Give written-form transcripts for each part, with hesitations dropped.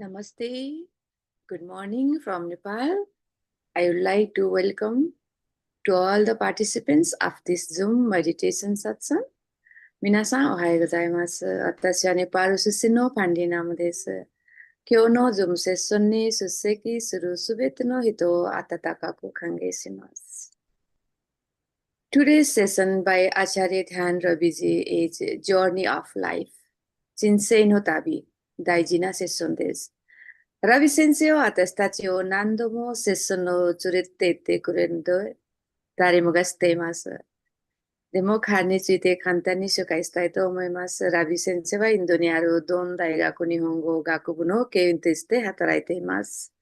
Namaste. Good morning from Nepal. I would like to welcome to all the participants of this Zoom meditation satsang. 皆さんおはようございます。私はネパール出身のパンディナムです。今日の Zoom セッションに出席するすべての人を温かく歓迎します。Today's session by Acharya Dhyan Raviji is Journey of Life. 人生の旅、大事なセッションです。ラビ先生は私たちを何度もセッションを連れて行ってくれると誰もが知っています。でも彼について簡単に紹介したいと思います。ラビ先生はインドにあるドン大学日本語学部の教員として働いています。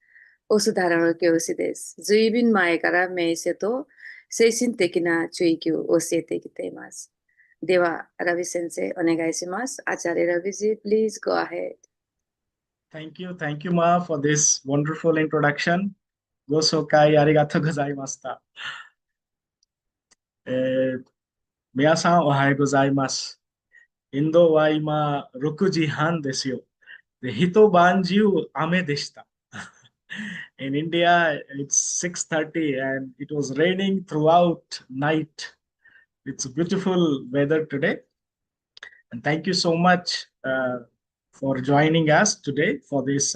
オスダラの教師です。随分前から名声と精神的な追求を教えてきています。では、ラビ先生、お願いします。アチャレラビジ、please go ahead. Thank you, Ma, for this wonderful introduction. Gosokai arigatou gozaimashita. 皆さんおはようございます。インドは今6時半ですよ。で、一晩中雨でした。In India, it's 6:30 and it was raining throughout night. It's beautiful weather today. And thank you so much for joining us today for this.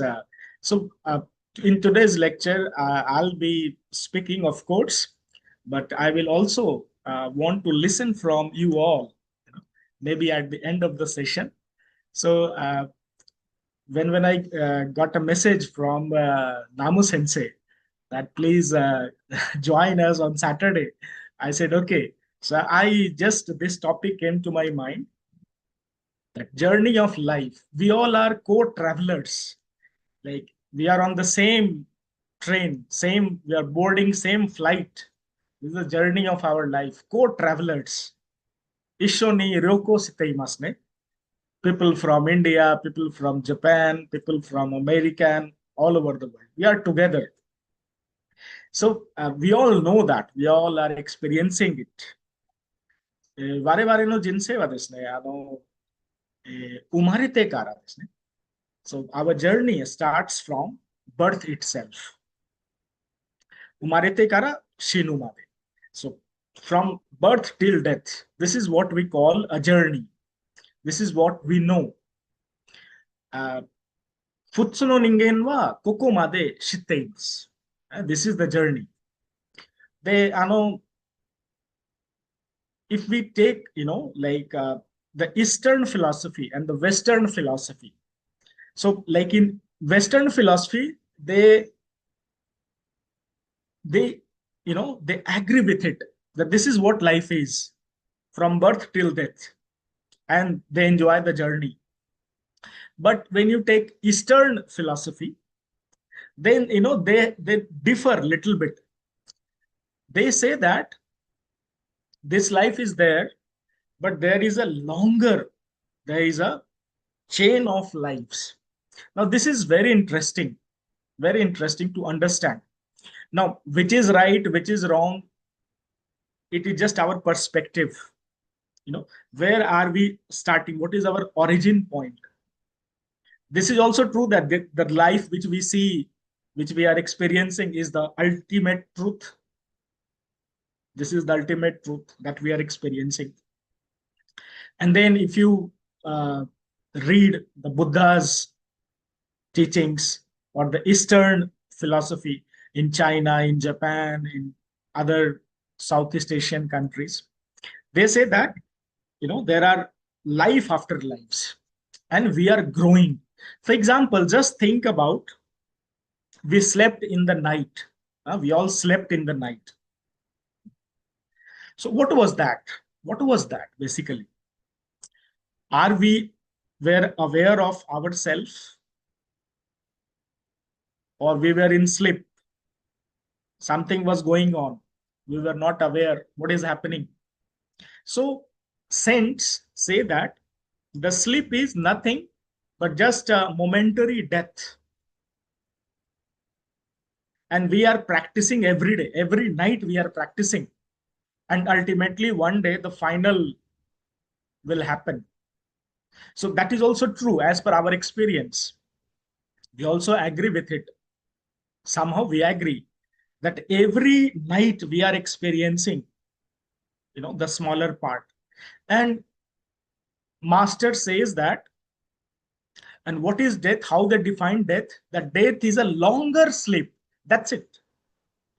In today's lecture, I'll be speaking, of course, but I will also want to listen from you all, maybe at the end of the session. So when I got a message from Namu Sensei that please join us on Saturday, I said, okay. So this topic came to my mind. That journey of life, we all are co-travelers. Like we are on the same train, we are boarding same flight. This is the journey of our life, co-travelers. Ishoni ryoko shiteimasu ne. People from India, people from Japan, people from American, all over the world. We are together. So we all know that. We all are experiencing it. 我々の人生はですね、生まれてからですね。So our journey starts from birth itself. 生まれてから死ぬまで。So from birth till death, this is what we call a journey. This is what we know. 普通の人間はここまで知っています。This is the journey. で、if we take, the Eastern philosophy and the Western philosophy. So like in Western philosophy, they agree with it, that this is what life is, from birth till death, and they enjoy the journey. But when you take Eastern philosophy, then, they differ a little bit. They say that this life is there, but there is a chain of lives. Now, this is very interesting to understand. Now, which is right, which is wrong, it is just our perspective. Where are we starting? What is our origin point? This is also true that the life which we see, which we are experiencing, is the ultimate truth. This is the ultimate truth that we are experiencing. And then if you read the Buddha's teachings or the Eastern philosophy in China, in Japan, in other Southeast Asian countries, they say that, there are life after lives and we are growing. For example, just think about, we slept in the night. We all slept in the night. So what was that? What was that basically? Are we were aware of ourselves, or we were in sleep? Something was going on. We were not aware what is happening. So saints say that the sleep is nothing but just a momentary death. And we are practicing every day, every night we are practicing. And ultimately one day the final will happen. So that is also true as per our experience. We also agree with it. Somehow we agree that every night we are experiencing, the smaller part. And master says that, and what is death? How they define death? That death is a longer sleep. That's it.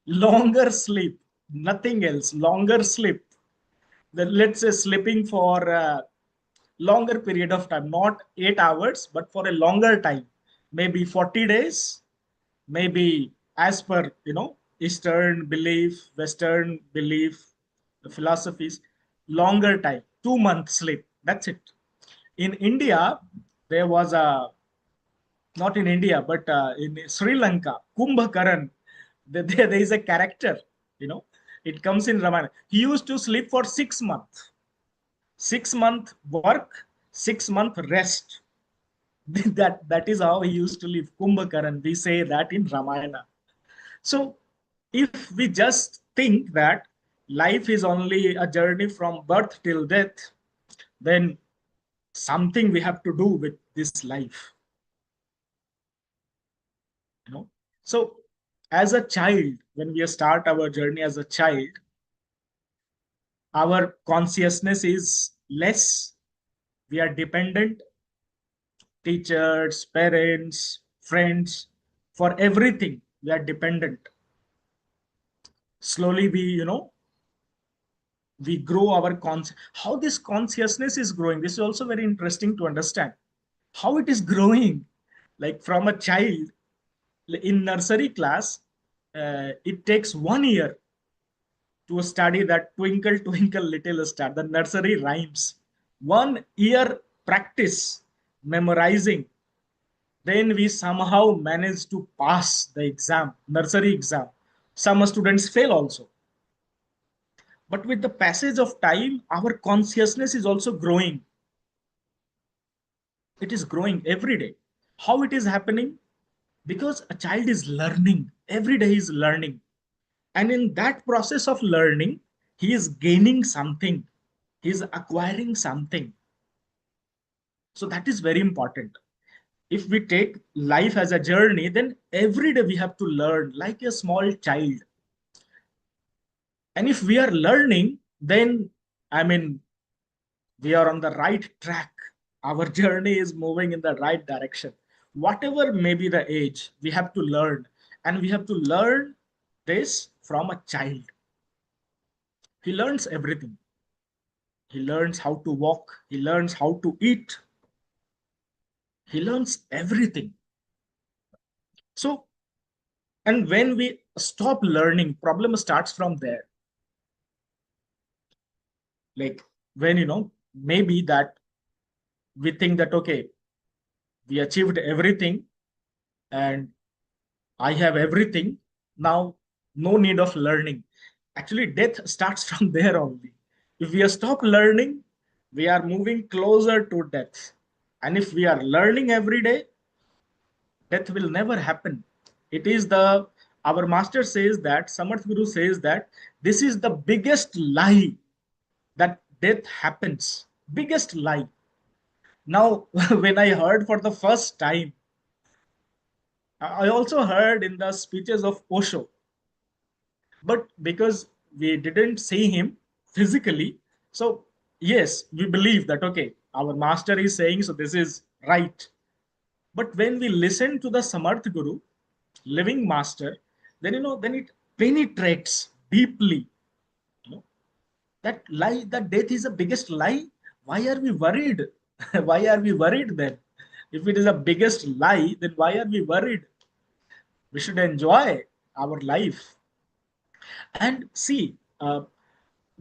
Longer sleep. Nothing else. Longer sleep. Let's say sleeping for a longer period of time, not 8 hours, but for a longer time, maybe 40 days, maybe as per Eastern belief, Western belief, the philosophies, longer time, 2 month sleep. That's it. In India, there was a not in India, but in Sri Lanka, Kumbhakaran, there is a character, you know, it comes in Ramayana. He used to sleep for 6 months. 6 month work, 6 month rest. That is how he used to live. Kumbhakaran. We say that in Ramayana. So if we just think that life is only a journey from birth till death, then something we have to do with this life. you know so as a child, when we start our journey as a child, our consciousness is less. We are dependent. Teachers, parents, friends, for everything we are dependent. Slowly we grow our how this consciousness is growing. This is also very interesting to understand how it is growing. Like from a child in nursery class, it takes 1 year to study that twinkle twinkle little star, the nursery rhymes. 1 year practice memorizing, then we somehow manage to pass the exam, nursery exam. Some students fail also. But with the passage of time, our consciousness is also growing. It is growing every day. How it is happening? Because a child is learning. Every day he is learning. And in that process of learning, he is gaining something. He is acquiring something. So that is very important. If we take life as a journey, then every day we have to learn like a small child. And if we are learning, then I mean, we are on the right track. Our journey is moving in the right direction. Whatever may be the age, we have to learn. And we have to learn this from a child. He learns everything. He learns how to walk. He learns how to eat. He learns everything. So, and when we stop learning, problem starts from there. Like when, maybe that we think that, okay, we achieved everything and I have everything. Now, no need of learning. Actually, death starts from there only. If we stop learning, we are moving closer to death. And if we are learning every day, death will never happen. It is our master says that, Samarth Guru says that this is the biggest lie, that death happens. Biggest lie. Now, when I heard for the first time, I also heard in the speeches of Osho, but because we didn't see him physically, so yes, we believe that, okay, our master is saying, so this is right. But when we listen to the Samarth Guru, living master, then then it penetrates deeply. You know that lie, that death is the biggest lie. Why are we worried? Why are we worried then? If it is the biggest lie, then why are we worried? We should enjoy our life. And see,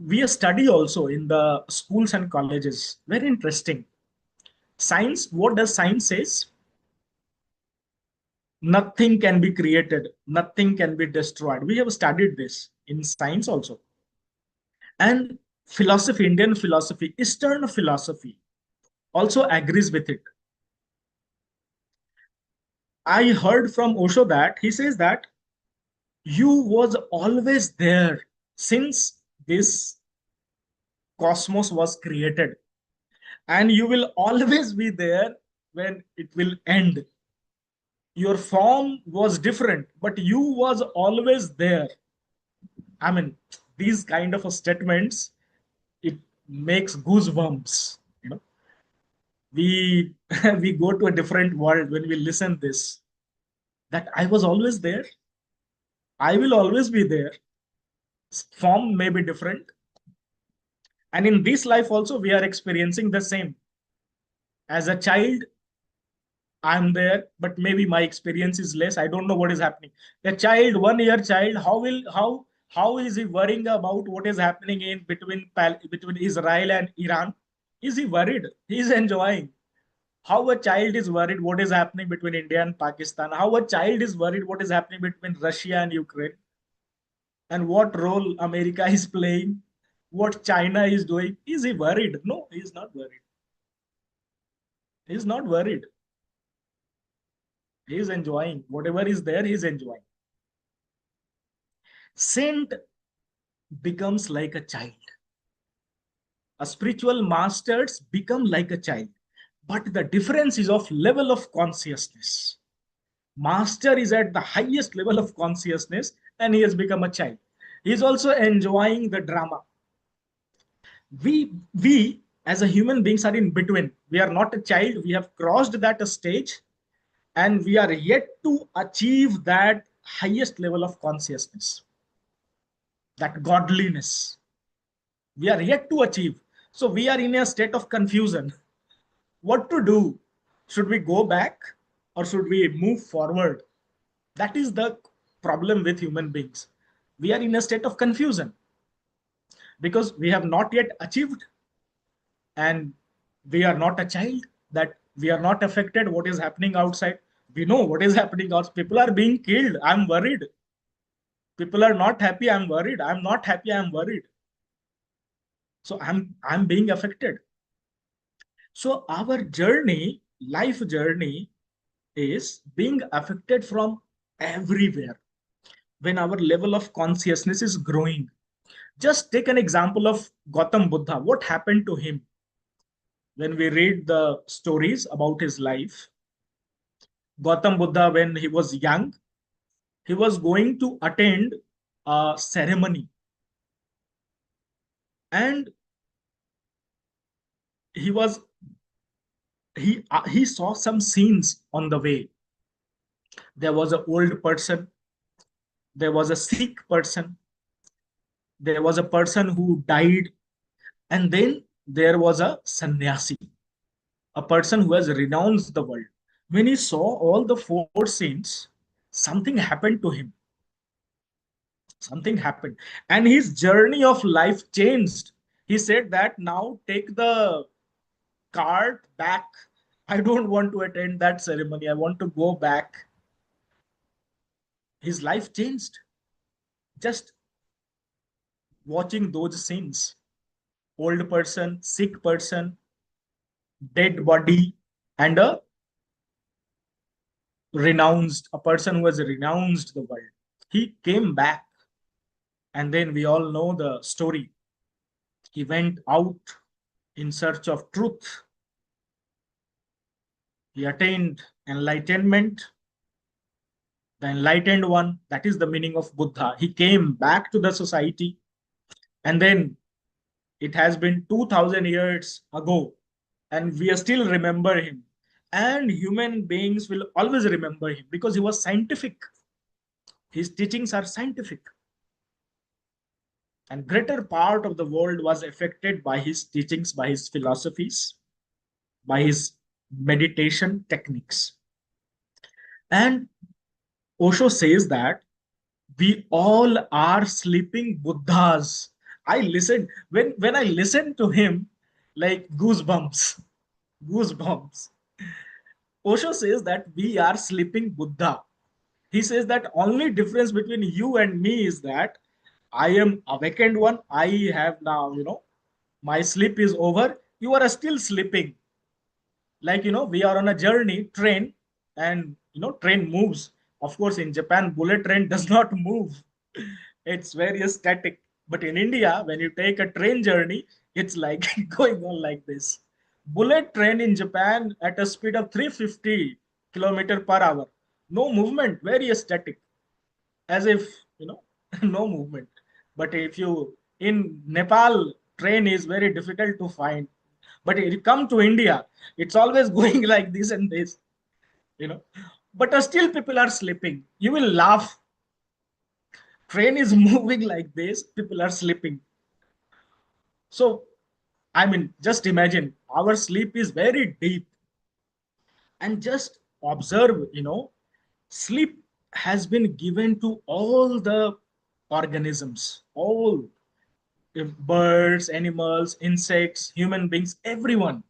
we study also in the schools and colleges. Very interesting. Science, what does science says? Nothing can be created, nothing can be destroyed. We have studied this in science also. And philosophy, Indian philosophy, Eastern philosophy also agrees with it. I heard from Osho that he says that you was always there since this cosmos was created, and you will always be there when it will end. Your form was different, but you was always there. I mean, these kind of statements, it makes goosebumps. You know, we we go to a different world when we listen this. That I was always there. I will always be there. Form may be different, and in this life also we are experiencing the same. As a child, I'm there, but maybe my experience is less. I don't know what is happening. A child, 1 year child, how is he worrying about what is happening in between Israel and Iran? Is he worried? He is enjoying. How a child is worried what is happening between India and Pakistan? How a child is worried what is happening between Russia and Ukraine? And what role America is playing? What China is doing? Is he worried? No, he is not worried. He is not worried. He is enjoying. Whatever is there, he is enjoying. Saint becomes like a child. A spiritual masters become like a child. But the difference is of level of consciousness. Master is at the highest level of consciousness and he has become a child. He is also enjoying the drama. We as a human beings are in between. We are not a child. We have crossed that stage and we are yet to achieve that highest level of consciousness, that godliness. We are yet to achieve. So we are in a state of confusion. What to do? Should we go back or should we move forward? That is the problem with human beings. We are in a state of confusion because we have not yet achieved and we are not a child, that we are not affected what is happening outside. We know what is happening outside. People are being killed. I'm worried. People are not happy. I'm worried. I'm not happy. I'm worried. So I'm being affected. So our journey, life journey, is being affected from everywhere when our level of consciousness is growing. Just take an example of Gautam Buddha. What happened to him? When we read the stories about his life, Gautam Buddha, when he was young, he was going to attend a ceremony, and he was he saw some scenes on the way. There was an old person, there was a sick person, there was a person who died, and then there was a sannyasi, a person who has renounced the world. When he saw all the four scenes, something happened to him. Something happened, and his journey of life changed. He said that now take the card back. I don't want to attend that ceremony. I want to go back. His life changed just watching those scenes. Old person, sick person, dead body, and a person who has renounced the world. He came back, and then we all know the story. He went out in search of truth. He attained enlightenment, the enlightened one. That is the meaning of Buddha. He came back to the society, and then it has been 2000 years ago, and we still remember him. And human beings will always remember him because he was scientific. His teachings are scientific, and greater part of the world was affected by his teachings, by his philosophies, by his meditation techniques. And Osho says that we all are sleeping Buddhas. I listened when I listened to him, like goosebumps, goosebumps. Osho says that we are sleeping Buddha. He says that only difference between you and me is that I am awakened one. I have now, my sleep is over. You are still sleeping. Like, we are on a journey, train, and, train moves. Of course, in Japan, bullet train does not move. It's very static. But in India, when you take a train journey, it's like going on like this. Bullet train in Japan at a speed of 350 kilometer per hour no movement, very static, as if, you know, no movement. But if you, in Nepal, train is very difficult to find, but if you come to India, it's always going like this and this, you know. But still people are sleeping. You will laugh. Train is moving like this, people are sleeping. So I mean, just imagine, our sleep is very deep. And just observe, you know, sleep has been given to all the organisms, all, birds, animals, insects, human beings, everyone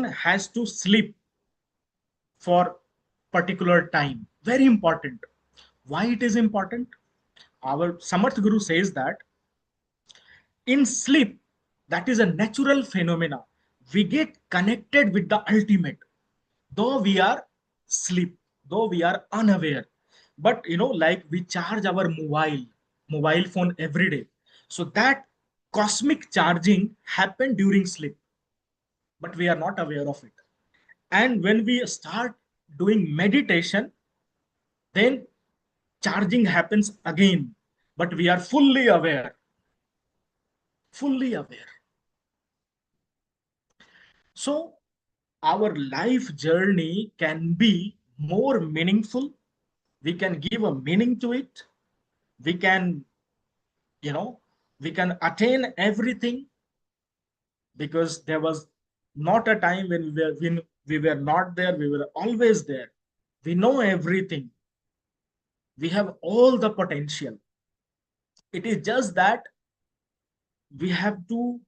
has to sleep for particular time. Very important. Why it is important? Our Samarth Guru says that in sleep, that is a natural phenomena. We get connected with the ultimate, though we are sleep, though we are unaware. But you know, like we charge our mobile phone every day. So that cosmic charging happened during sleep, but we are not aware of it. And when we start doing meditation, then charging happens again, but we are fully aware, fully aware. So our life journey can be more meaningful. We can give a meaning to it. We can, you know, we can attain everything, because there was not a time when we were not there. We were always there. We know everything. We have all the potential. It is just that we have to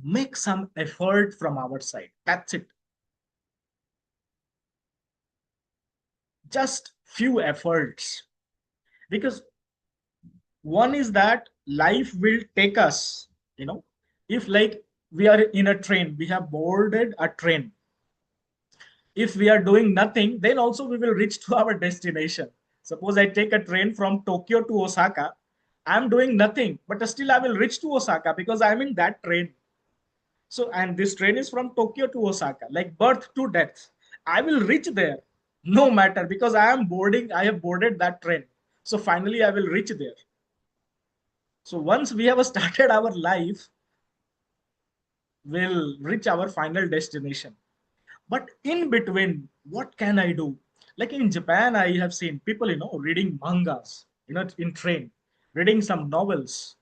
make some effort from our side. That's it. Just few efforts. Because one is that life will take us, you know, if like we are in a train, we have boarded a train. If we are doing nothing, then also we will reach to our destination. Suppose I take a train from Tokyo to Osaka, I'm doing nothing, but still I will reach to Osaka because I'm in that train. So, and this train is from Tokyo to Osaka, like birth to death. I will reach there no matter, because I have boarded that train. So finally I will reach there. So once we have started our life, we'll reach our final destination. But in between, what can I do? Like in Japan, I have seen people, you know, reading mangas, you know, in train, reading some novels,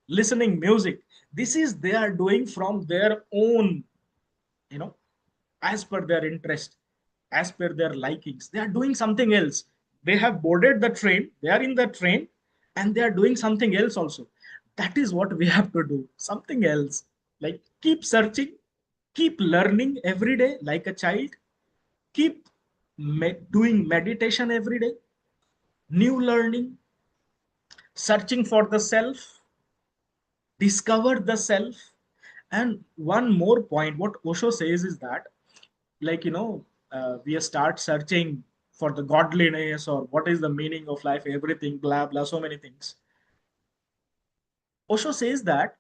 listening music. This is they are doing from their own, you know, as per their interest, as per their likings. They are doing something else. They have boarded the train, they are in the train, and they are doing something else also. That is what we have to do. Something else. Like keep searching, keep learning every day like a child, keep doing meditation every day, new learning, searching for the self, discover the self. And one more point, what Osho says is that, like, you know, we start searching for the godliness or what is the meaning of life, everything, blah, blah, so many things. Osho says that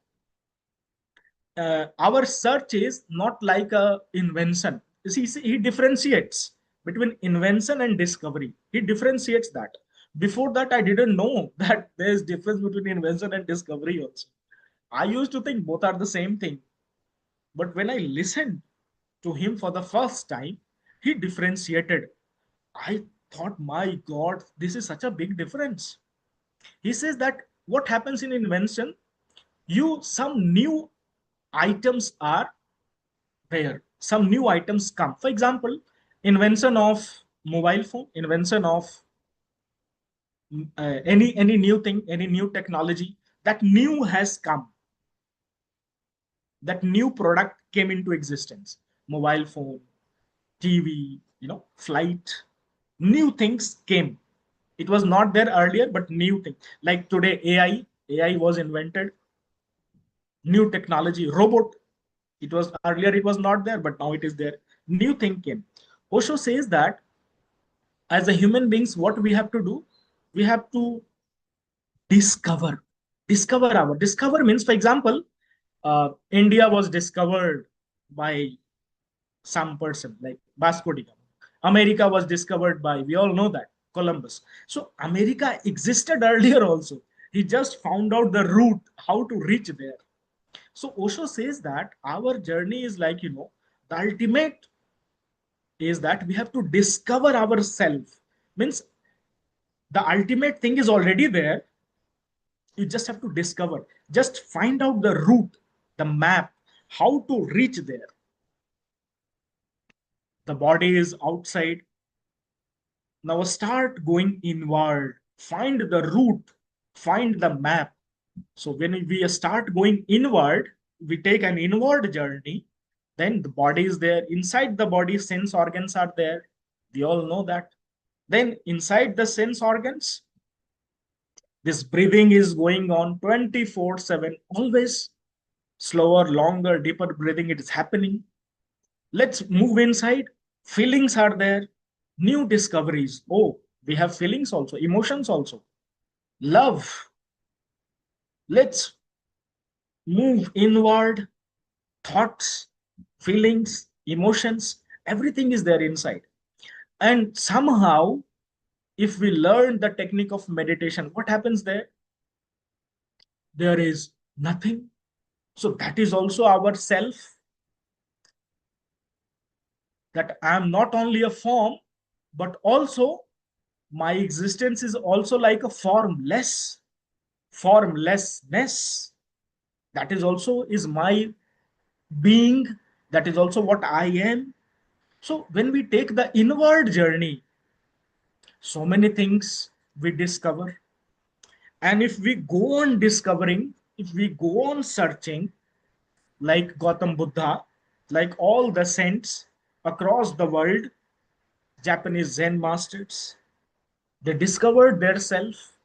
our search is not like a invention. See, he differentiates between invention and discovery. He differentiates that. Before that, I didn't know that there's difference between invention and discovery also. I used to think both are the same thing. But when I listened to him for the first time, he differentiated. I thought, my God, this is such a big difference. He says that what happens in invention, some new items are there, some new items come. For example, invention of mobile phone, invention of any new thing, any new technology, that new has come, that new product came into existence. Mobile phone, TV, you know, flight, new things came. It was not there earlier, but new thing. Like today, AI was invented, new technology, robot. It was earlier, it was not there, but now it is there. New thing came. Osho says that as a human beings, what we have to do, we have to discover, discover means, for example, India was discovered by some person like Vasco da Gama. America was discovered by, we all know that. Columbus. So America existed earlier also. He just found out the route, how to reach there. So Osho says that our journey is like, the ultimate is that we have to discover ourselves. Means the ultimate thing is already there. You just have to discover. Just find out the route, the map, how to reach there. The body is outside. Now start going inward. Find the route, find the map. So when we start going inward, we take an inward journey, then the body is there. Inside the body, sense organs are there. We all know that. Then inside the sense organs, this breathing is going on 24/7, always slower, longer, deeper breathing. It is happening. Let's move inside. Feelings are there. New discoveries. Oh, we have feelings also, emotions also. Love. Let's move inward. Thoughts, feelings, emotions, everything is there inside. And somehow, if we learn the technique of meditation, what happens there? There is nothing. So that is also our self, that I am not only a form, but also my existence is also like a formlessness. That is also is my being. That is also what I am. So when we take the inward journey, so many things we discover. And if we go on discovering, if we go on searching, like Gautam Buddha, like all the saints across the world, Japanese Zen masters, they discovered their self.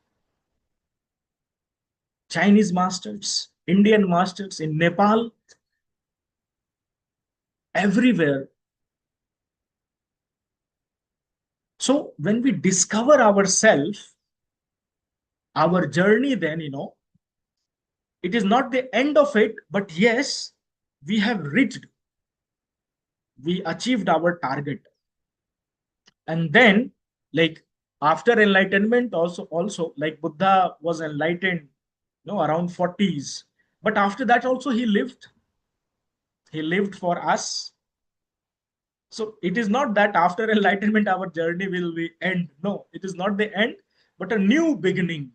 Chinese masters, Indian masters in Nepal, everywhere. So when we discover ourselves, our journey, then, it is not the end of it, but yes, we have reached, we achieved our target. And then, like, after enlightenment, also like Buddha was enlightened, around 40s, but after that also he lived for us. So it is not that after enlightenment our journey will be end. No, it is not the end, but a new beginning.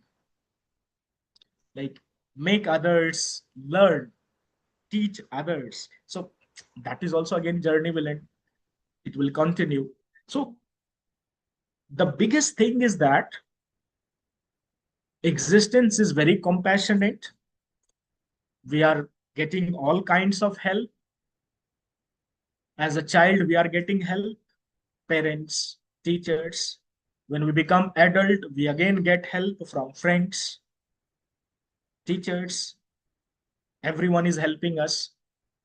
Like, make others learn, teach others. So that is also, again, journey will end, it will continue. So the biggest thing is that existence is very compassionate. We are getting all kinds of help. As a child, we are getting help, parents, teachers. When we become adult, we again get help from friends, teachers. Everyone is helping us.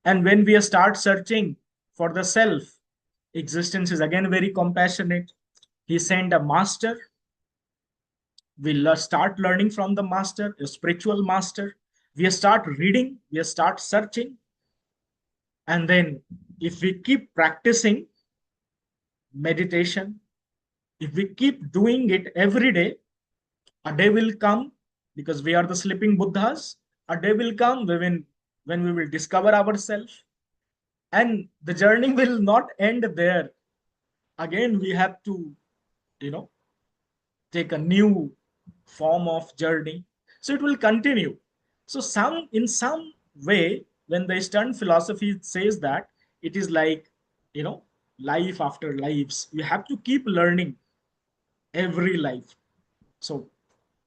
And when we start searching for the self, existence is again very compassionate. He sent a master. We start learning from the master, a spiritual master. We start reading, we start searching. And then, if we keep practicing meditation, if we keep doing it every day, a day will come, because we are the sleeping Buddhas. A day will come when we will discover ourselves, and the journey will not end there. Again, we have to, you know, take a new form of journey. So it will continue. So in some way, when the Eastern philosophy says that it is like, you know, life after lives, you have to keep learning every life. So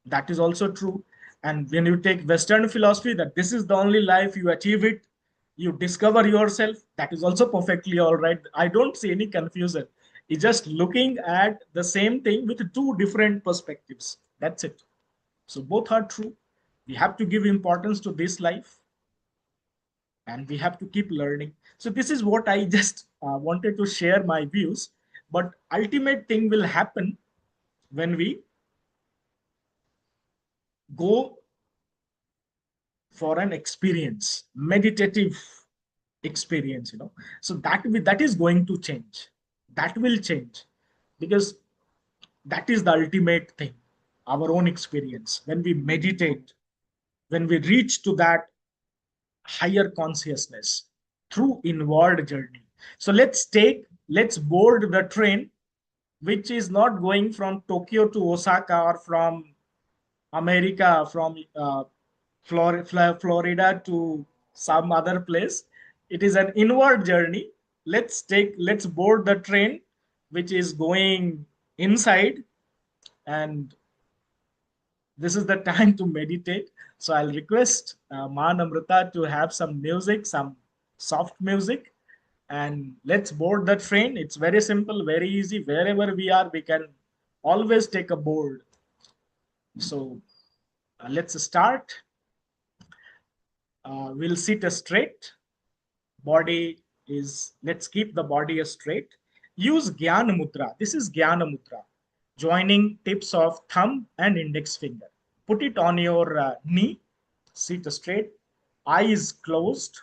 that is also true. And when you take Western philosophy, that this is the only life, you achieve it, you discover yourself, that is also perfectly all right. I don't see any confusion. It's just looking at the same thing with two different perspectives. That's it. So both are true. We have to give importance to this life, and we have to keep learning. So this is what I just wanted to share my views. But ultimate thing will happen when we go for an experience, meditative experience, so that is going to change. That will change, because That is the ultimate thing, our own experience. When we meditate, when we reach to that higher consciousness through inward journey. So let's board the train which is not going from Tokyo to Osaka or from America, from Florida to some other place. It is an inward journey. Let's board the train which is going inside, and this is the time to meditate. So I'll request Man Amrita to have some music, some soft music, and let's board the train. It's very simple, very easy. Wherever we are, we can always take a board. So let's start. We'll sit straight. Body is, let's keep the body straight. Use Jnana Mudra. This is Jnana Mudra. Joining tips of thumb and index finger. Put it on your knee. Sit straight. Eyes closed.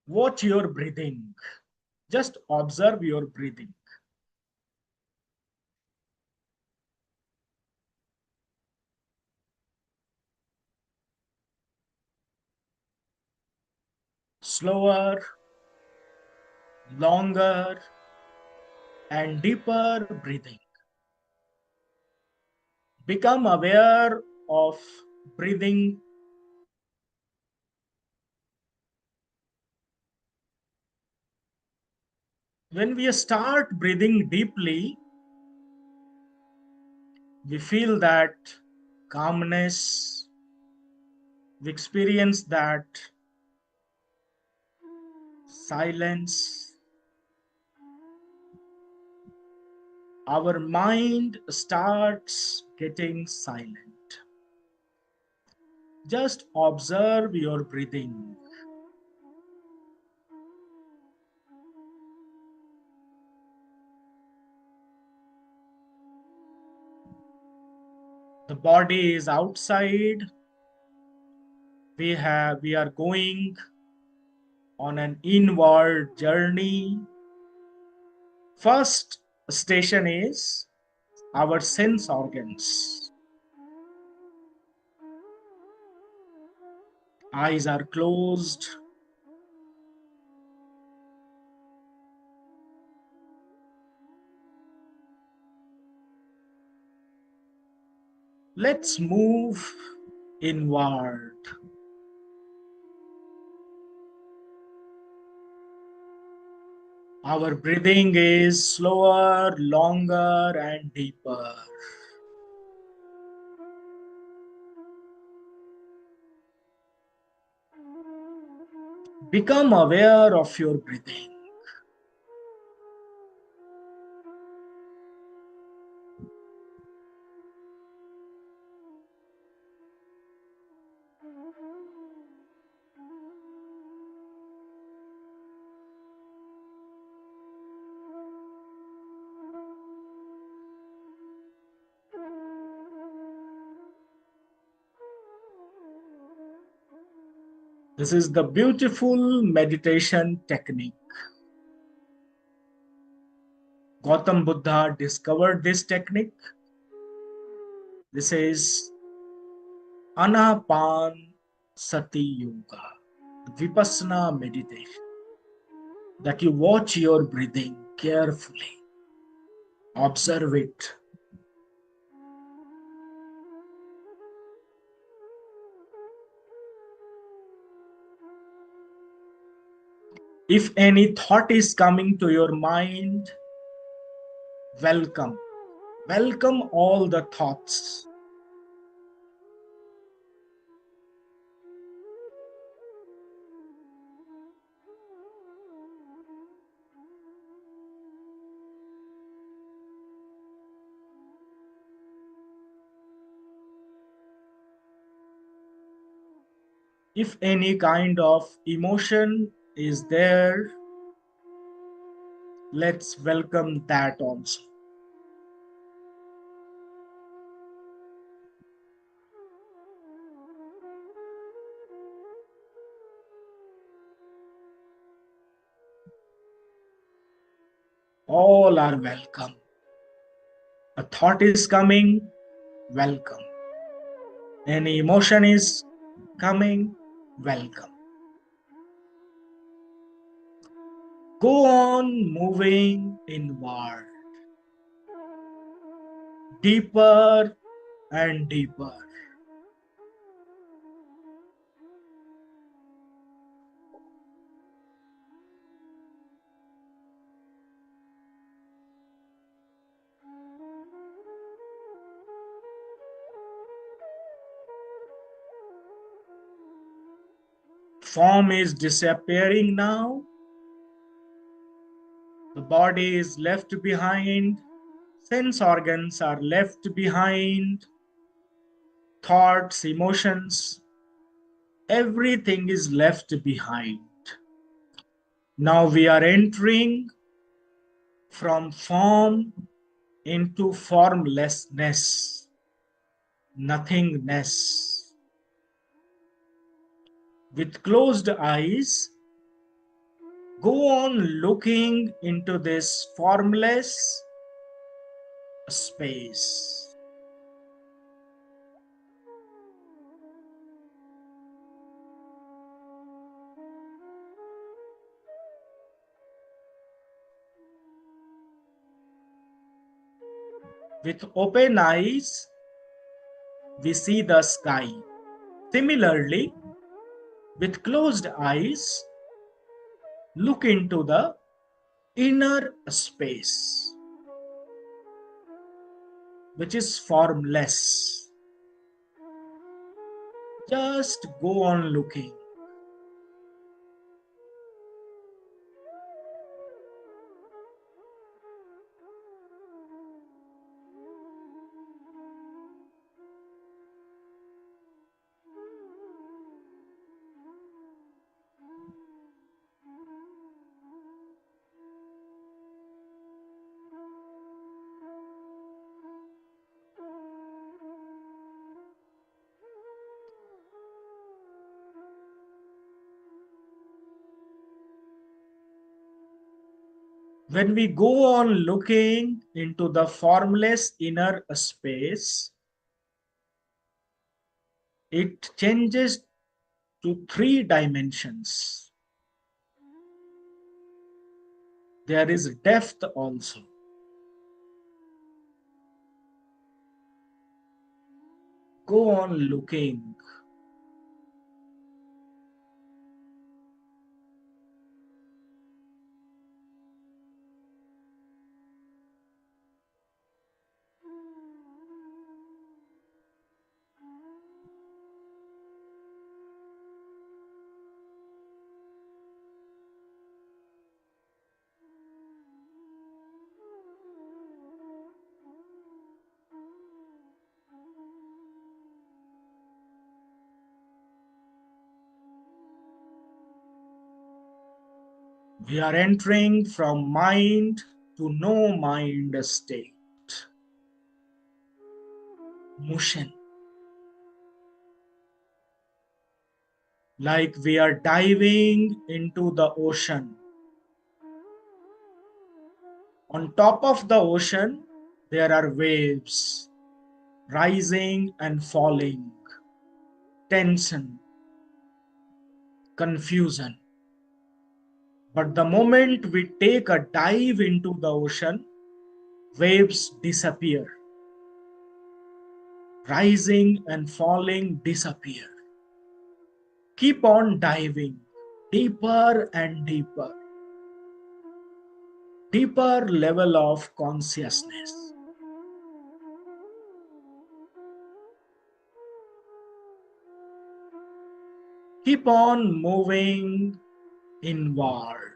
Watch your breathing. Just observe your breathing. Slower, longer, and deeper breathing. Become aware of breathing. When we start breathing deeply, we feel that calmness, we experience that silence. Our mind starts getting silent. Just observe your breathing. The body is outside. We are going on an inward journey. First station is our sense organs. Eyes are closed. Let's move inward. Our breathing is slower, longer, and deeper. Become aware of your breathing. This is the beautiful meditation technique. Gautam Buddha discovered this technique. This is Anapan Sati Yoga, Vipassana meditation. That you watch your breathing carefully. Observe it. If any thought is coming to your mind, welcome. Welcome all the thoughts. If any kind of emotion is there, let's welcome that also. All are welcome. A thought is coming, welcome. Any emotion is coming, welcome. Go on moving inward, deeper and deeper. Form is disappearing now. The body is left behind. Sense organs are left behind. Thoughts, emotions, everything is left behind. Now we are entering from form into formlessness, nothingness. With closed eyes, go on looking into this formless space. With open eyes, we see the sky. Similarly, with closed eyes, look into the inner space, which is formless. Just go on looking. When we go on looking into the formless inner space, it changes to three dimensions. There is depth also. Go on looking. We are entering from mind to no mind state. Motion. Like we are diving into the ocean. On top of the ocean, there are waves, rising and falling, tension, confusion. But the moment we take a dive into the ocean, waves disappear. Rising and falling disappear. Keep on diving deeper and deeper. Deeper level of consciousness. Keep on moving inward.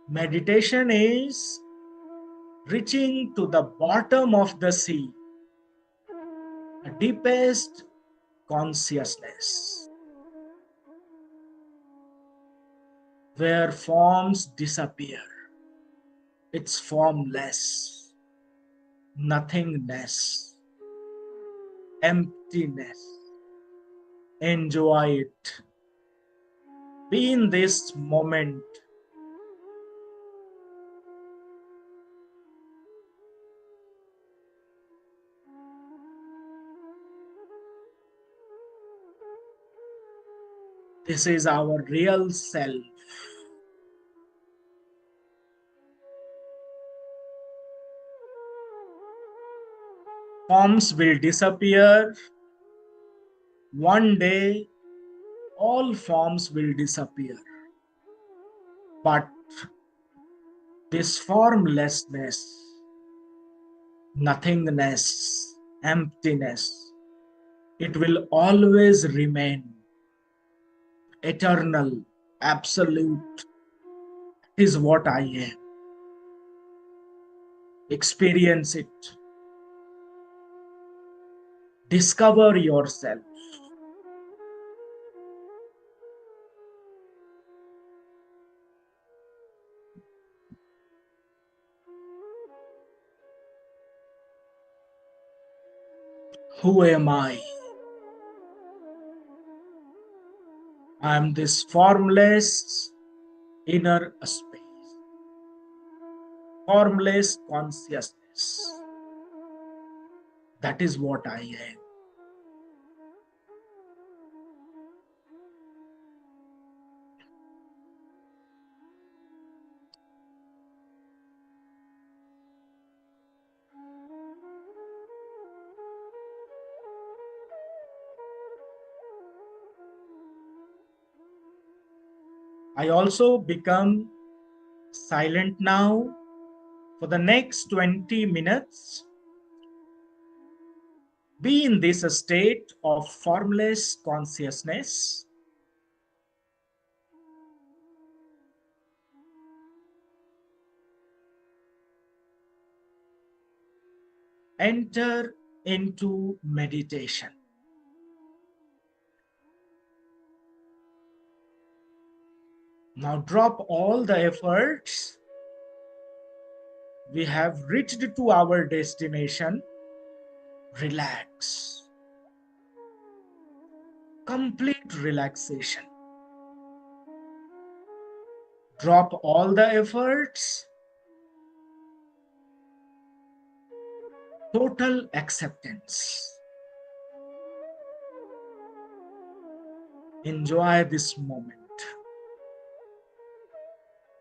Meditation is reaching to the bottom of the sea, the deepest consciousness, where forms disappear. It's formless, nothingness, emptiness. Enjoy it. Be in this moment. This is our real self. Forms will disappear. One day, all forms will disappear. But this formlessness, nothingness, emptiness, it will always remain eternal, absolute. That is what I am. Experience it. Discover yourself. Who am I? I am this formless inner space, formless consciousness. That is what I am. I also become silent now for the next 20 minutes. Be in this state of formless consciousness. Enter into meditation. Now drop all the efforts. We have reached to our destination. Relax. Complete relaxation. Drop all the efforts. Total acceptance. Enjoy this moment.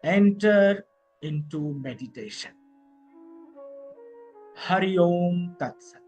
Enter into meditation. Hari Om Tat Sat.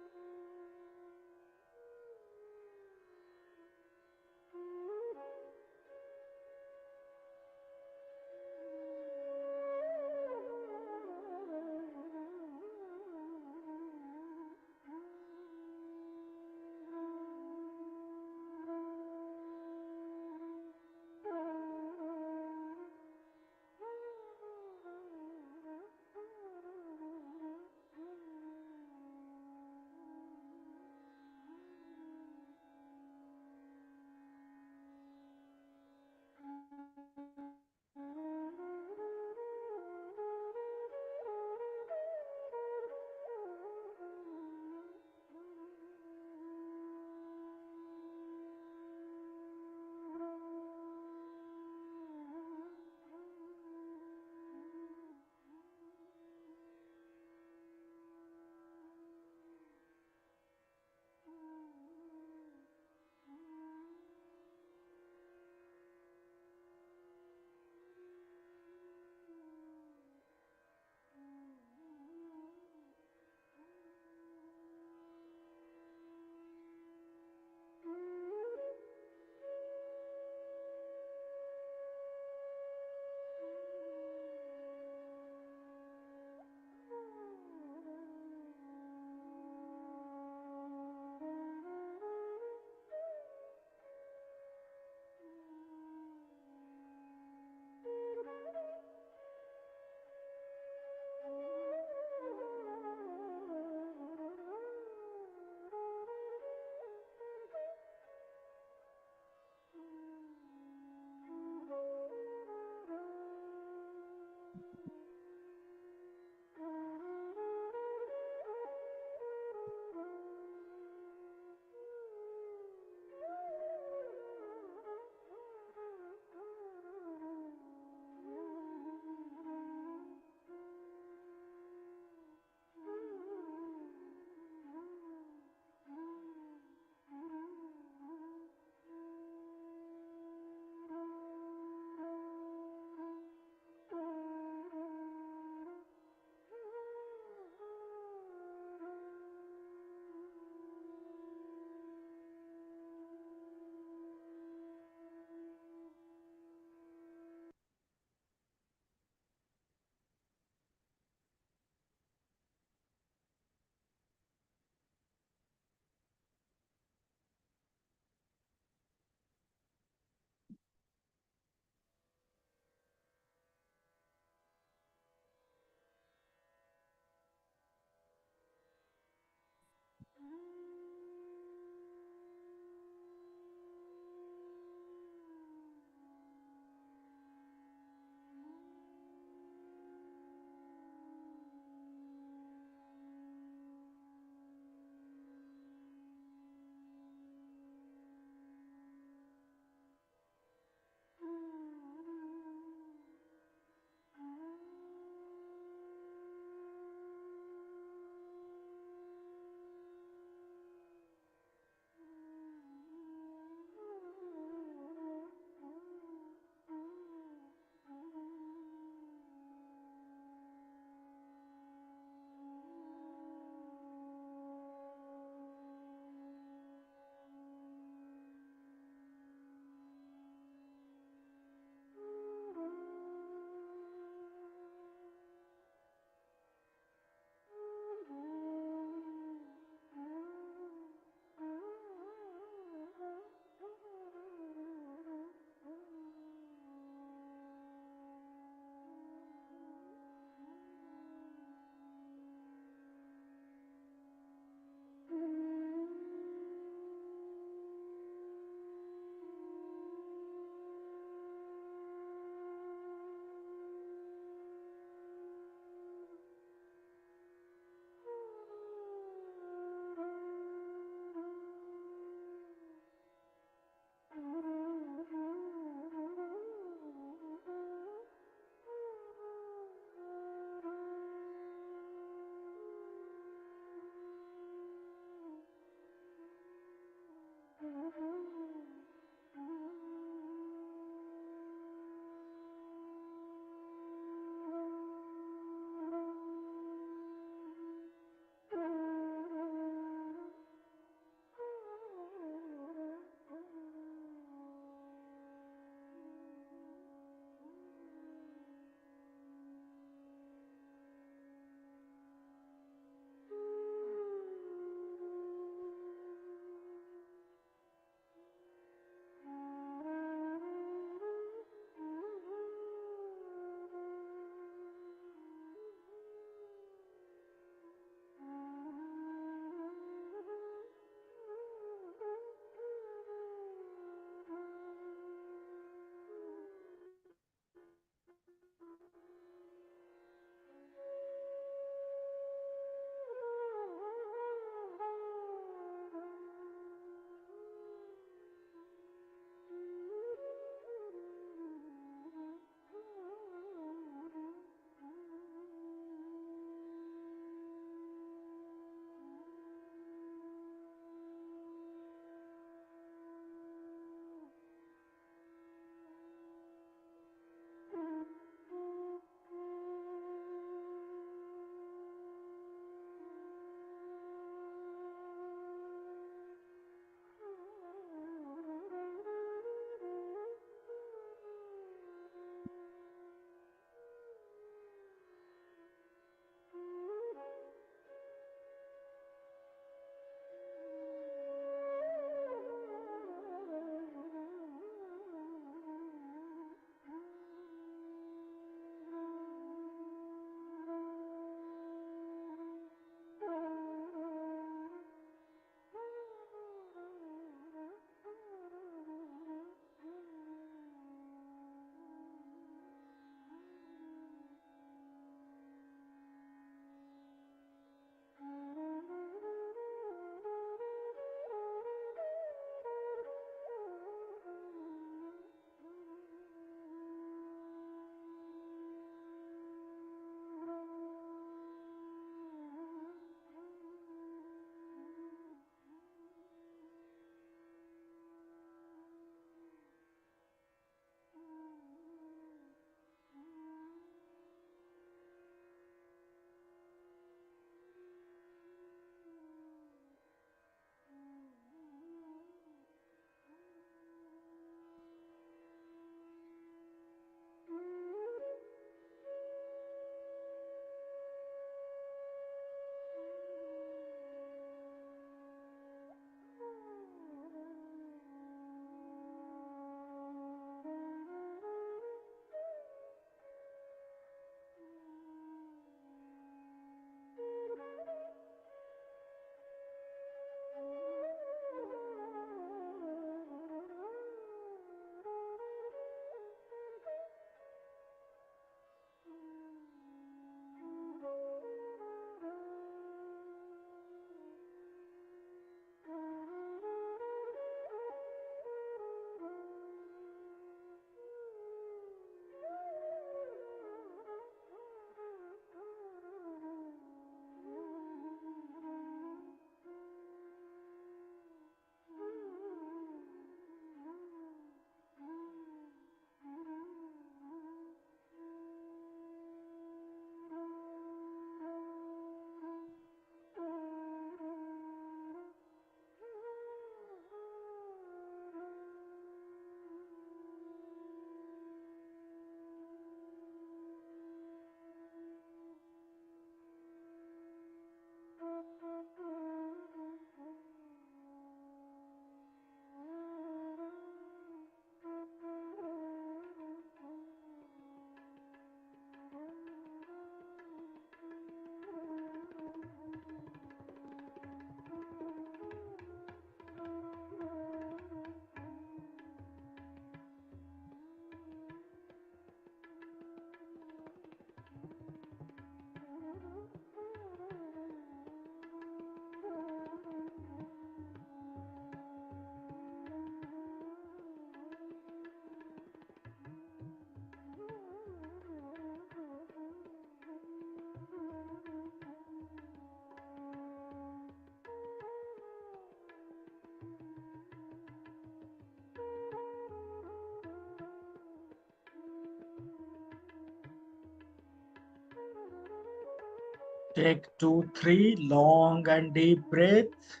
Take 2, 3 long and deep breaths.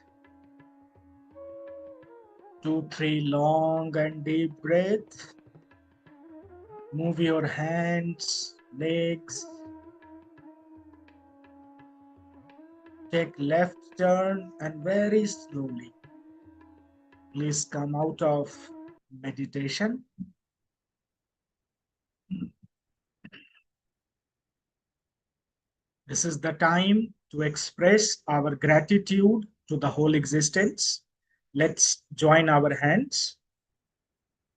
2, 3 long and deep breaths. Move your hands, legs. Take left turn and very slowly. Please come out of meditation. This is the time to express our gratitude to the whole existence. Let's join our hands.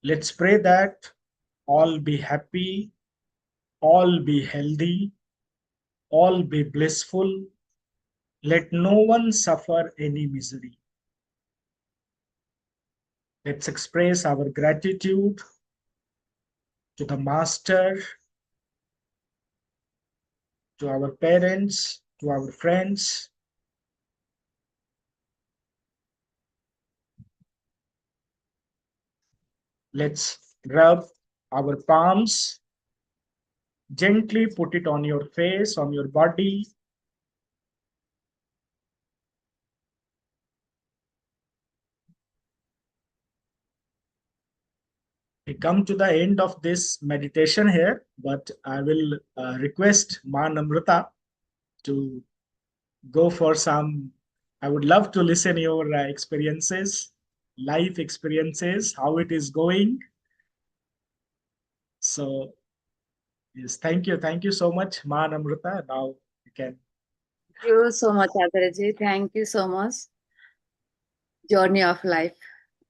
Let's pray that all be happy, all be healthy, all be blissful. Let no one suffer any misery. Let's express our gratitude to the Master, to our parents, to our friends. Let's rub our palms, gently put it on your face, on your body. We come to the end of this meditation here, but I will request Ma Namrata to go for some. I would love to listen your experiences, life experiences, how it is going. So yes, thank you so much, Ma Namrata. Now you can. Thank you so much, Adaraji. Thank you so much. Journey of life.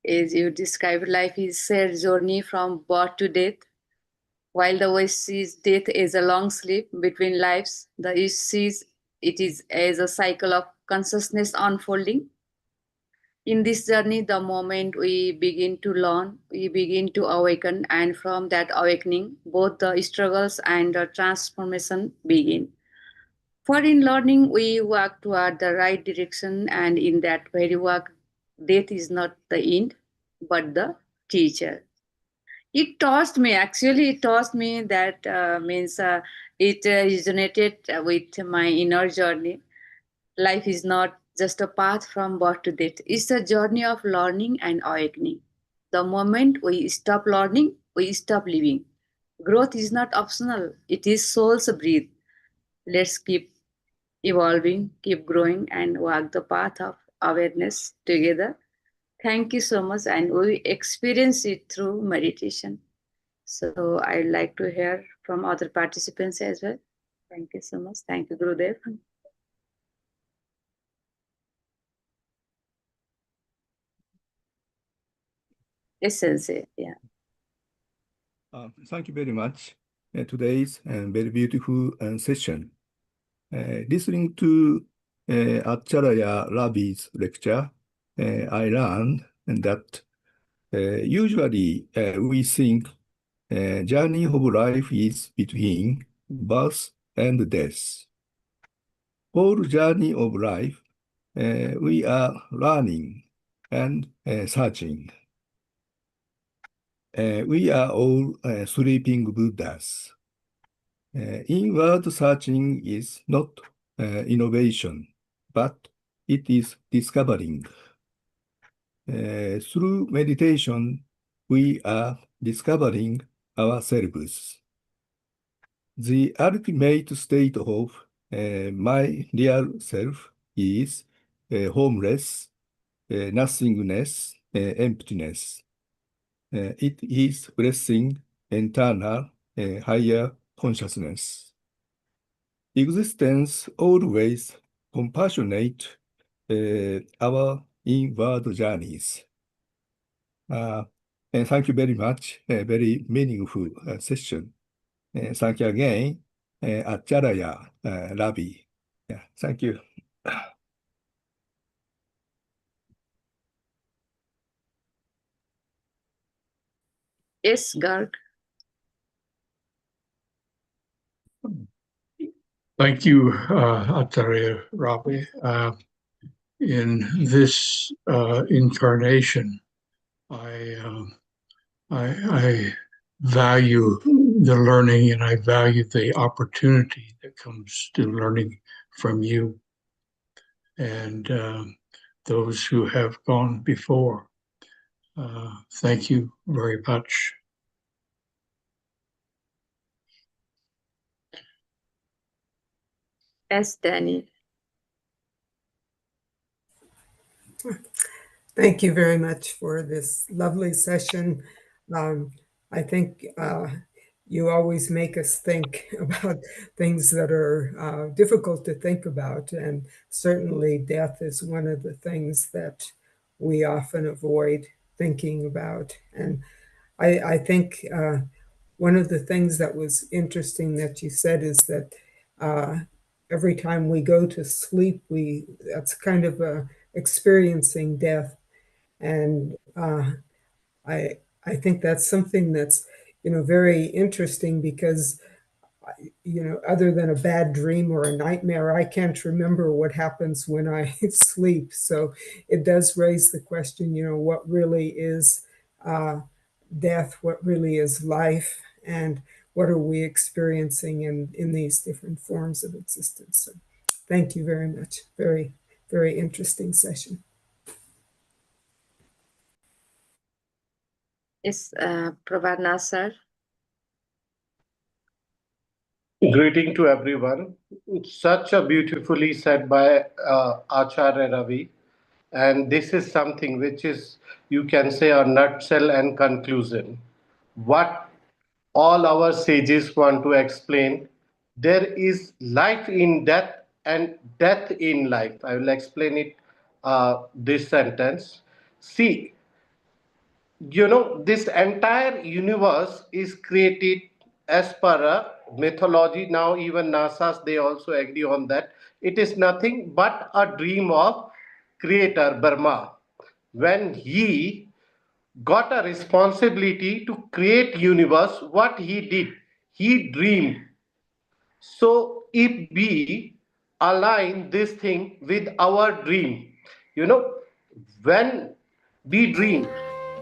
As you described, life is shared journey from birth to death. While the West sees death as a long sleep between lives, the East sees it is as a cycle of consciousness unfolding. In this journey, the moment we begin to learn, we begin to awaken, and from that awakening, both the struggles and the transformation begin. For in learning, we walk toward the right direction, and in that very walk, death is not the end, but the teacher. It tossed me, actually, it tossed me that means it resonated with my inner journey. Life is not just a path from birth to death, it's a journey of learning and awakening. The moment we stop learning, we stop living. Growth is not optional, it is soul's breath. Let's keep evolving, keep growing, and walk the path of awareness together. Thank you so much, and we experience it through meditation. So I'd like to hear from other participants as well. Thank you so much. Thank you, Gurudev. Yes, Sensei. Yeah. Thank you very much. Today's very beautiful session. Listening to Acharya Ravi's lecture, I learned that usually we think journey of life is between birth and death. All journey of life, we are learning and searching. We are all sleeping Buddhas. Inward searching is not innovation, but it is discovering. Through meditation, we are discovering ourselves. The ultimate state of my real self is homeless, nothingness, emptiness. It is blessing internal, higher consciousness. Existence always compassionate our inward journeys. And thank you very much. A very meaningful session. Thank you again, Acharya Ravi. Yeah, thank you. Yes, Garg. Thank you, Acharya Ravi. In this incarnation, I value the learning and I value the opportunity that comes to learning from you and those who have gone before. Thank you very much. Yes, Danny. Thank you very much for this lovely session. I think you always make us think about things that are difficult to think about, and certainly death is one of the things that we often avoid thinking about. And I think one of the things that was interesting that you said is that every time we go to sleep, that's kind of experiencing death. And I think that's something that's very interesting because other than a bad dream or a nightmare, I can't remember what happens when I sleep. So it does raise the question, what really is death, what really is life, and what are we experiencing in these different forms of existence. So thank you very much. Very, very interesting session. Yes, Pravarna sir. Greeting to everyone. Such a beautifully said by Acharya Ravi. And this is something which is, you can say, a nutshell and conclusion. What all our sages want to explain, there is life in death and death in life. I will explain it this sentence. See, this entire universe is created as per a mythology. Now even NASA's, they also agree on that. It is nothing but a dream of creator Brahma. When he got a responsibility to create universe, what he did, he dreamed. So if we align this thing with our dream, you know when we dream,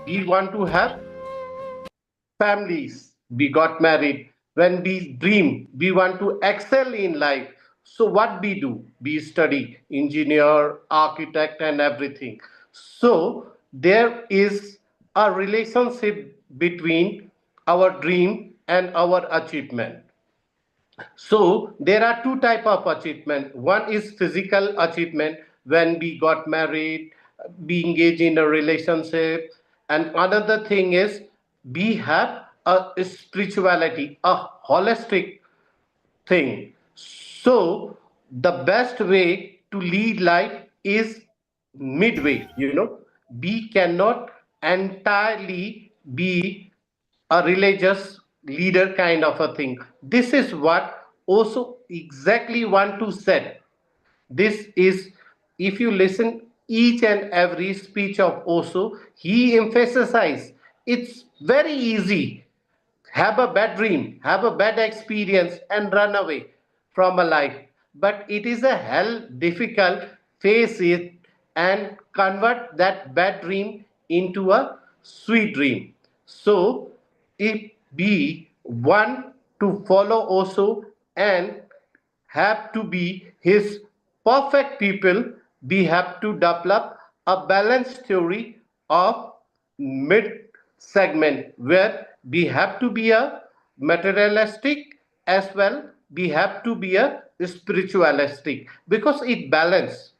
we want to have families, we got married. When we dream, we want to excel in life. So what we do, we study engineer, architect and everything. So there is a relationship between our dream and our achievement. So there are two type of achievement. One is physical achievement, when we got married, we engage in a relationship, and another thing is we have a spirituality, a holistic thing. So the best way to lead life is midway. We cannot entirely be a religious leader kind of a thing. This is what also exactly want to said. This is, if you listen each and every speech of Osho, he emphasizes it's very easy. Have a bad dream, have a bad experience, and run away from a life. But it is a hell difficult, face it and convert that bad dream into a sweet dream. So, if we want to follow Osho and have to be his perfect people, we have to develop a balanced theory of mid segment where we have to be a materialistic as well, we have to be a spiritualistic because it balance.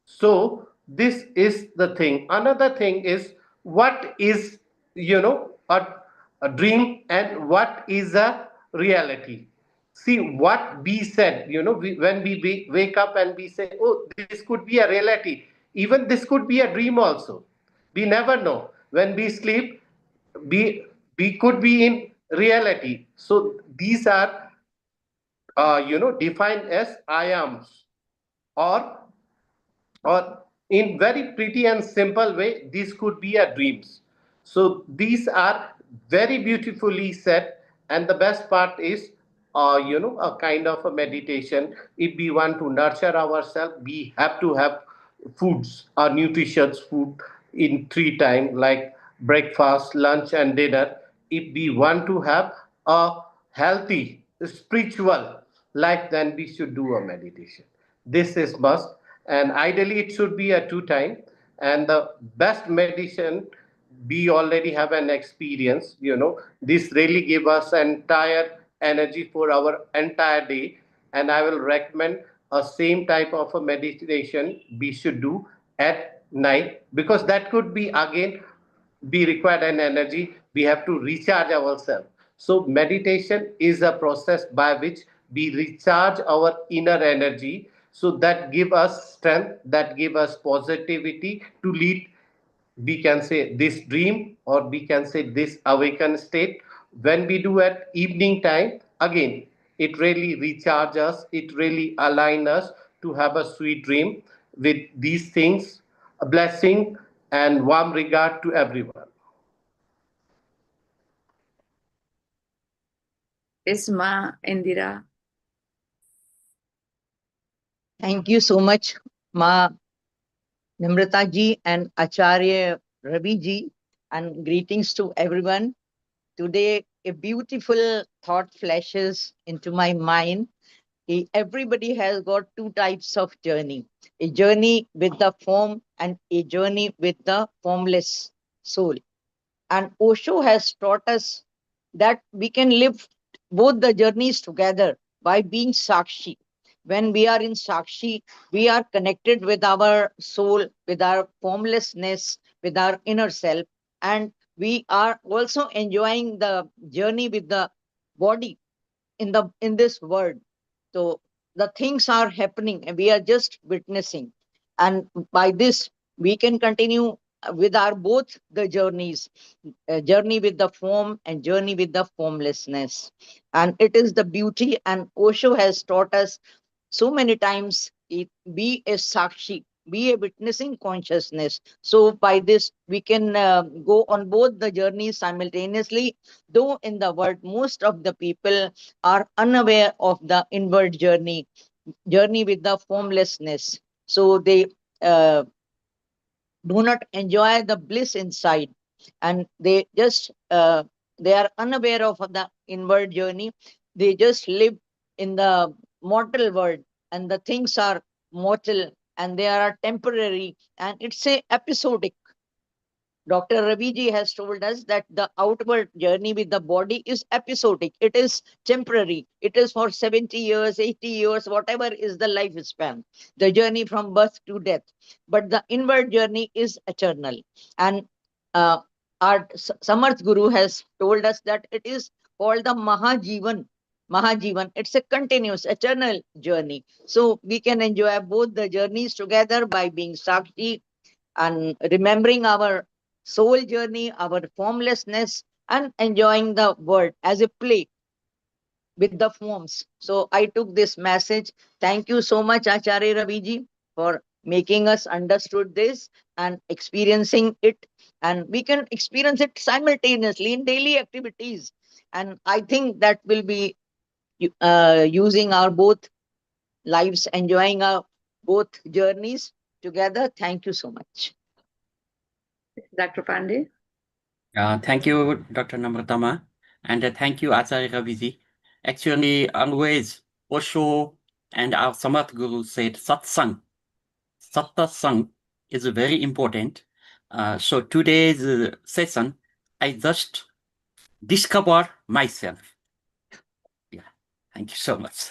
So this is the thing. Another thing is, what is, a dream and what is a reality. See what we said, when we wake up and we say, oh, this could be a reality, even this could be a dream also. We never know. When we sleep, we could be in reality. So these are defined as iams, or in very pretty and simple way, these could be a dreams. So these are very beautifully said. And the best part is, a kind of a meditation. If we want to nurture ourselves, we have to have foods, nutritious food in 3 times, like breakfast, lunch and dinner. If we want to have a healthy spiritual life, then we should do a meditation. This is must, and ideally it should be a 2 time. And the best medicine, we already have an experience. This really give us entire energy for our entire day. And I will recommend a same type of a meditation we should do at night, because that could be again be required an energy. We have to recharge ourselves. So meditation is a process by which we recharge our inner energy, so that give us strength, that give us positivity to lead, we can say, this dream, or we can say this awakened state. When we do at evening time, again it really recharges us, it really aligns us to have a sweet dream. With these things, a blessing and warm regard to everyone. Yes, Ma Indira. Thank you so much, Ma Namrata ji and Acharya Ravi ji, and greetings to everyone. Today, a beautiful thought flashes into my mind. Everybody has got two types of journey: a journey with the form and a journey with the formless soul. And Osho has taught us that we can live both the journeys together by being Sakshi. When we are in Sakshi, we are connected with our soul, with our formlessness, with our inner self, and we are also enjoying the journey with the body in this world. So the things are happening and we are just witnessing, and by this we can continue with our both the journeys, journey with the form and journey with the formlessness. And it is the beauty, and Osho has taught us so many times, be a sakshi, be a witnessing consciousness. So by this we can go on both the journeys simultaneously, though in the world most of the people are unaware of the inward journey with the formlessness. So they uh, do not enjoy the bliss inside, and they are unaware of the inward journey. They just live in the mortal world, and the things are mortal and they are temporary, and it's a episodic. Dr. Raviji has told us that the outward journey with the body is episodic. It is temporary. It is for 70 years, 80 years, whatever is the lifespan, the journey from birth to death. But the inward journey is eternal. And uh, our Samarth Guru has told us that it is called the Mahajivan. Mahajivan, it's a continuous, eternal journey. So we can enjoy both the journeys together by being Sakshi and remembering our soul journey, our formlessness, and enjoying the world as a play with the forms. So I took this message. Thank you so much, Acharya Raviji, for making us understood this and experiencing it. And we can experience it simultaneously in daily activities. And I think that will be using our both lives, enjoying our both journeys together. Thank you so much. Dr. Pandey. Thank you, Dr. Namratama, and thank you, Acharya Raviji. Actually, always Osho and our Samat Guru said satsang. Satsang is very important. So today's session, I just discover myself. Yeah, thank you so much.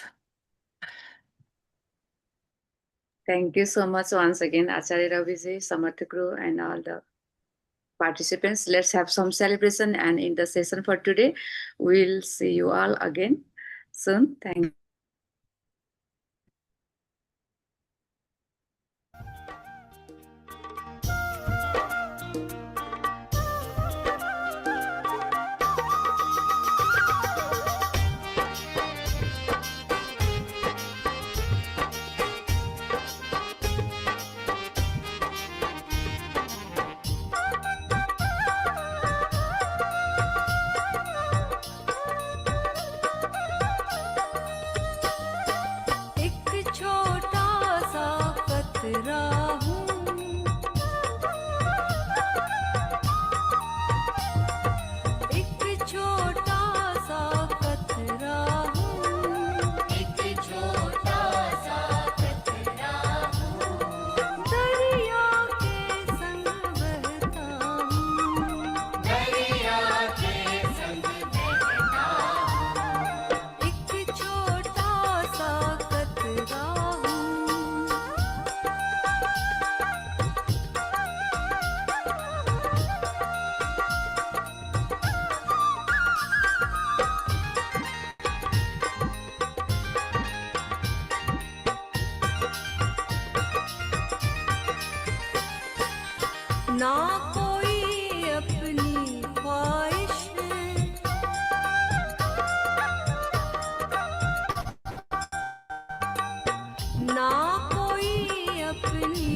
Thank you so much once again, Acharya Raviji, Samarth Guru, and all the participants. Let's have some celebration and in the session for today. We'll see you all again soon. Thank you. ना कोई अपनी ख्वाहिश है, ना कोई अपनी